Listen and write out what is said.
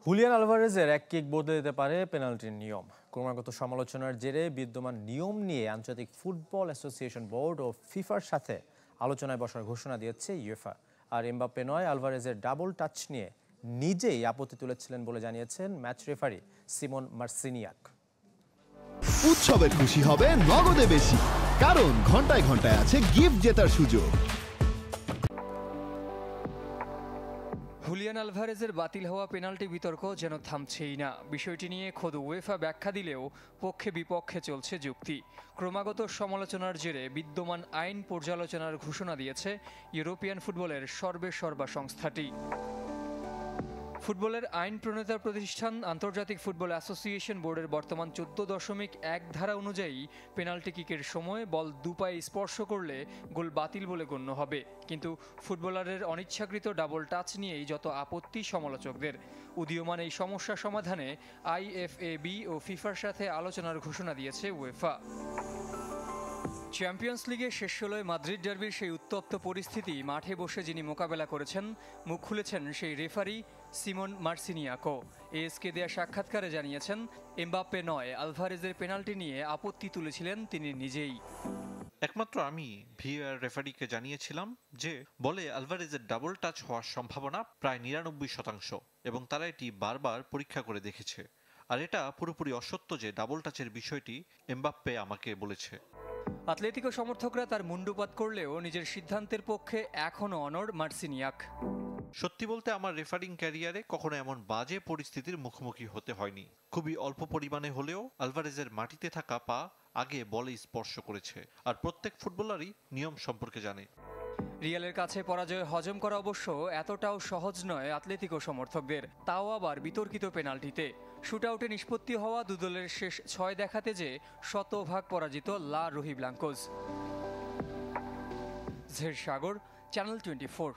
Julian আলভারেজের এক kick বদলে দিতে পারে পেনাল্টির নিয়ম। ক্রমাগত সমালোচনার জেরে বিদ্যমান নিয়ম নিয়ে আন্তর্জাতিক ফুটবল অ্যাসোসিয়েশন বোর্ড ও ফিফার সাথে আলোচনায় বসার ঘোষণা দিয়েছে ইউএফা। আর এমবাপ্পে নয়, আলভারেজের ডাবল টাচ নিয়ে নিজেই আপত্তি তুলেছিলেন বলে জানিয়েছেন ম্যাচ রেফারি সিমন মার্সিনিয়াক। উৎসবের খুশি হবে নগদে বেশি, কারণ ঘন্টায় ঘন্টায় আছে গিফট জেতার সুযোগ। হুলিয়ান আলভারেজের বাতিল হওয়া পেনাল্টি বিতর্ক যেন থামছেই না। বিষয়টি নিয়ে খোদ উয়েফা ব্যাখ্যা দিলেও পক্ষে বিপক্ষে চলছে যুক্তি। ক্রমাগত সমালোচনার জেরে বিদ্যমান আইন পর্যালোচনার ঘোষণা দিয়েছে ইউরোপিয়ান ফুটবলের সর্বেসর্বা সংস্থাটি। ফুটবলের আইন প্রণেতা প্রতিষ্ঠান আন্তর্জাতিক ফুটবল অ্যাসোসিয়েশন বোর্ডের বর্তমান 14.1 ধারা অনুযায়ী পেনাল্টি কিকের সময় বল দুপায়ে স্পর্শ করলে গোল বাতিল বলে গণ্য হবে। কিন্তু ফুটবলারের অনিচ্ছাকৃত ডাবল টাচ নিয়েই যত আপত্তি সমালোচকদের। উদীয়মান এই সমস্যা সমাধানে আইএফএবি ও ফিফার সাথে আলোচনার ঘোষণা দিয়েছে উয়েফা। চ্যাম্পিয়ন্স লিগের শেষ ষোলোয় মাদ্রিদ ডার্বির সেই উত্তপ্ত পরিস্থিতি মাঠে বসে যিনি মোকাবেলা করেছেন, মুখ খুলেছেন সেই রেফারি সিমন মার্সিনিয়াকো। এএসকে দেয়া সাক্ষাৎকারে জানিয়েছেন, এমবাপ্পে নয়, আলভারেজের পেনাল্টি নিয়ে আপত্তি তুলেছিলেন তিনি নিজেই। একমাত্র আমি ভিএআর রেফারিকে জানিয়েছিলাম যে বলে আলভারেজের ডাবল টাচ হওয়ার সম্ভাবনা প্রায় 99% এবং তারা এটি বারবার পরীক্ষা করে দেখেছে। আর এটা পুরোপুরি অসত্য যে ডাবল টাচের বিষয়টি এমবাপ্পে আমাকে বলেছে। আতলেতিকো সমর্থকরা তার মুণ্ডুপাত করলেও নিজের সিদ্ধান্তের পক্ষে এখনও অনড় মার্সিনিয়াক। সত্যি বলতে আমার রেফারিং ক্যারিয়ারে কখনো এমন বাজে পরিস্থিতির মুখোমুখি হতে হয়নি। খুবই অল্প পরিমাণে হলেও আলভারেজের মাটিতে থাকা পা আগে বলে স্পর্শ করেছে, আর প্রত্যেক ফুটবলারই নিয়ম সম্পর্কে জানে। রিয়ালের কাছে পরাজয় হজম করা অবশ্য এতটাও সহজ নয় আতলেতিকো সমর্থকদের, তাও আবার বিতর্কিত পেনাল্টিতে। শুটআউটে নিষ্পত্তি হওয়া দুদলের শেষ 6 দেখাতে যে শতভাগ পরাজিত লা রোহিব্লাঙ্কোস। জের সাগর, চ্যানেল 24।